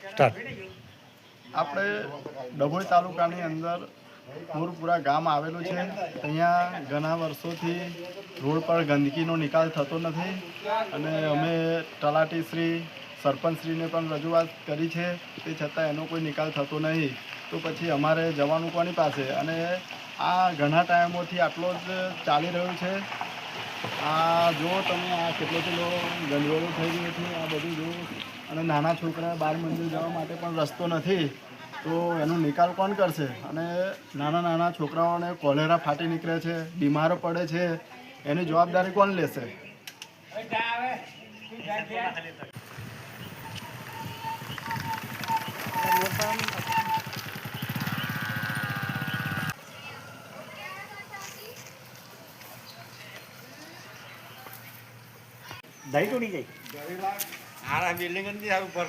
આપણે ડભોઈ તાલુકાની અંદર પૂરપુરા ગામ આવેલું છે. અહીંયા ઘણા વર્ષોથી રોડ પર ગંદકીનો નિકાલ થતો નથી અને અમે તલાટીશ્રી સરપંચશ્રીને પણ રજૂઆત કરી છે, તે છતાં એનો કોઈ નિકાલ થતો નહીં. તો પછી અમારે જવાનું કોની પાસે? અને આ ઘણા ટાઈમોથી આટલો જ ચાલી રહ્યું છે. આ જો તમે આ કેટલો ગંદવાળું થઈ ગયું છે, આ બધું જો, અને નાના છોકરા 12 મંદિર જવા માટે પણ રસ્તો નથી, તો એનો નિકાલ કોણ કરશે? અને નાના છોકરાઓને કોલેરા ફાટી નીકળે છે, બીમારો પડે છે, એની જવાબદારી કોણ લેશે? દહીં તોડી જાય આ બિલ્ડિંગ નથી સારું પર